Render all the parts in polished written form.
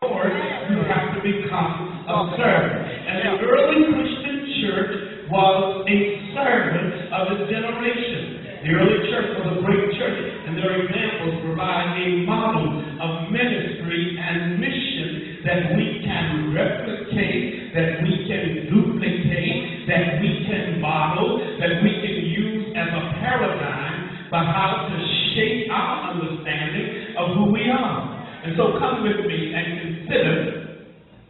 Lord, you have to become a servant. And the early Christian church was a servant of its generation. The early church was a great church, and their examples provide a model of ministry and mission that we can replicate, that we can duplicate, that we can model, that we can use as a paradigm for how to shape our understanding of who we are. And so come with me and consider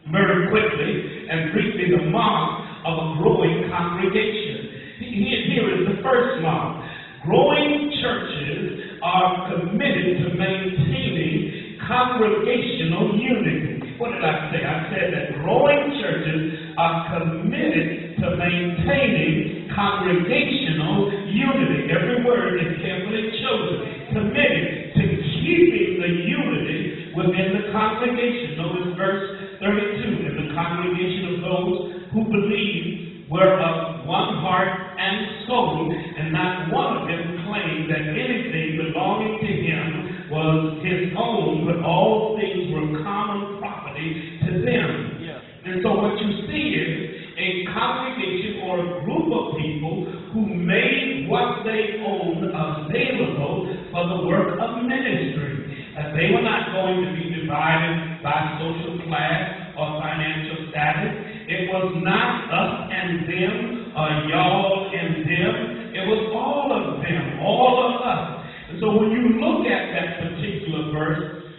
very quickly and briefly the mark of a growing congregation. Here is the first mark. Growing churches are committed to maintaining congregational unity. What did I say? I said that growing churches are committed to maintaining congregational unity. Every word is carefully chosen. Committed to keeping the unity within the congregation. Notice verse 32. In the congregation of those who believe were of one heart and soul, and not one of them claimed that anything belonging to him was his own, but all things were common property to them. Yeah. And so what you see is a congregation or a group of people who made what they owned available for the work of ministry. They were not going to be divided by social class or financial status. It was not us and them, or y'all and them. It was all of them, all of us. And so when you look at that particular verse,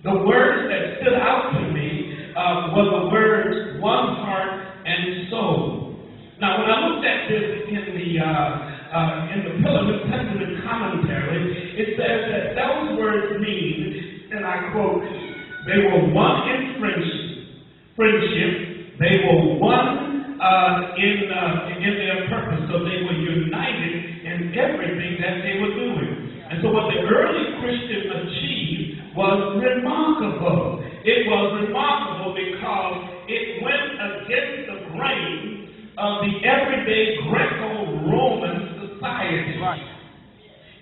the words that stood out to me were the words one heart and soul. Now, when I looked at this in the Pillar New Testament commentary, it says that those words mean, and I quote, they were one in friendship. They were one in their purpose, so they were united in everything that they were doing. And so what the early Christian achieved was remarkable. It was remarkable because it went against the grain of the everyday Greco-Roman society. Right.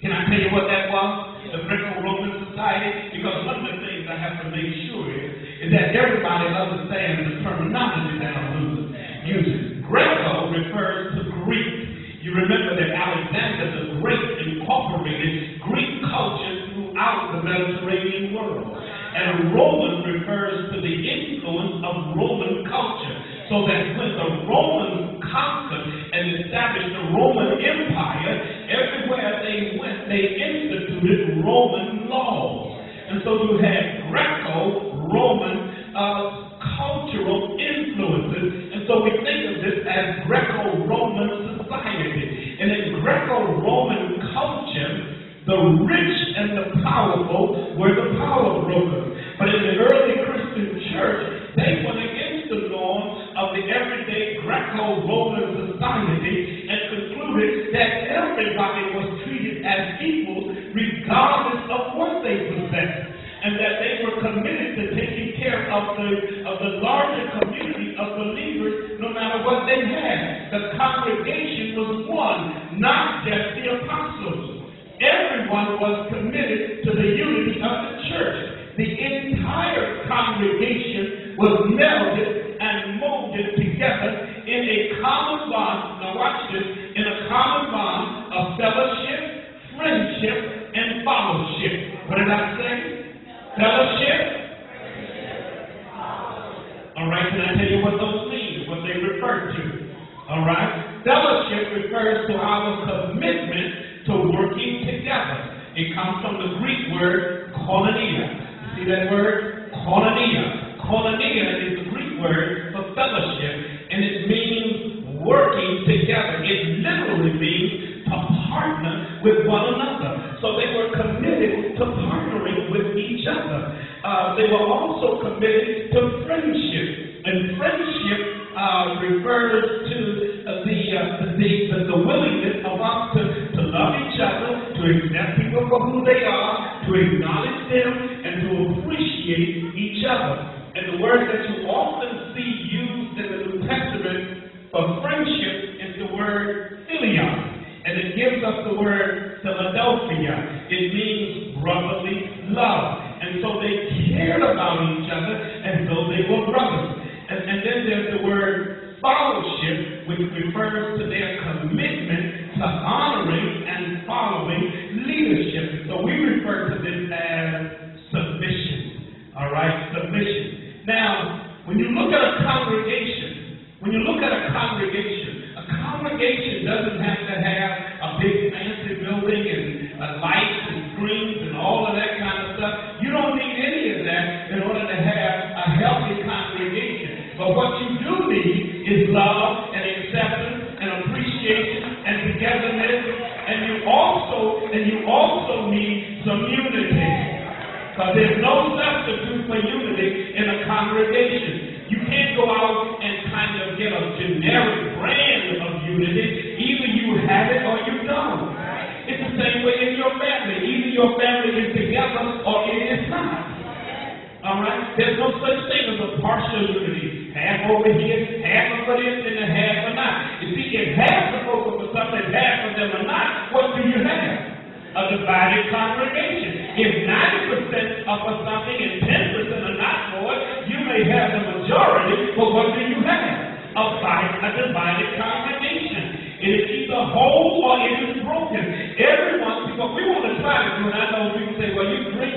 Can I tell you what that was? The Greco-Roman society? Because one of the things I have to make sure is that everybody understands the terminology that I'm using. Greco refers to Greek. You remember that Alexander the Great incorporated Greek culture throughout the Mediterranean world. And Roman refers to the influence of Roman culture. So that when the Romans conquered and established the Roman Empire, everywhere they went, they instituted Roman laws. And so you had Greco-Roman cultural influences. And so we think of this as Greco-Roman society. And in Greco-Roman culture, the rich and the powerful were the power brokers. But in the early Christian church, they went against the norm of the everyday Greco-Roman society and concluded that everybody was treated as equals regardless of what they possessed, and that they were committed to taking care of the larger community of believers no matter what they had. The congregation was one, not just the apostles. Everyone was committed to the unity of the church. The entire congregation was melded and molded together in a common bond. Now watch this, in a common bond of fellowship, friendship, and fellowship. What did I say? Fellowship. All right, can I tell you what those mean, what they refer to? All right, fellowship refers to our commitment to working together. It comes from the Greek word koinonia. You see that word? Koinonia. Koinonia is the Greek word for fellowship, and it means working together. It literally means to partner with one another. So they were committed to partnering with each other. They were also committed to friendship. And friendship refers to the willingness of us to love each other, to accept people for who they are, to acknowledge them, and to appreciate each other. And the word that you often see used in the New Testament for friendship is the word philion. And it gives us the word Philadelphia. It means brotherly love. And so they cared about each other, and there's the word fellowship, which refers to their commitment to honoring and following leadership. So we refer to this as submission. All right, submission. Now, when you look at a congregation, a congregation doesn't have to have a big fancy building and lights and screens and all of that kind of stuff. You don't need any of that in order to have a healthy congregation. But what you do need is love and acceptance and appreciation and togetherness, and you also need some unity. Because there's no substitute for unity in a congregation. You can't go out and kind of get a generic brand of unity. Either you have it or you don't. It's the same way in your family. Either your family is together or it is not. All right? There's no such thing as a partial unity. Half over here, half of this, and a half or not. You see, if half the folks are for something, half of them are not, what do you have? A divided congregation. If 90% are for something and 10% are not for it, you may have the majority, but what do you have? A divided congregation. It is either whole or it is broken. Everyone, what we want to try to do, and I know people say, well, you drink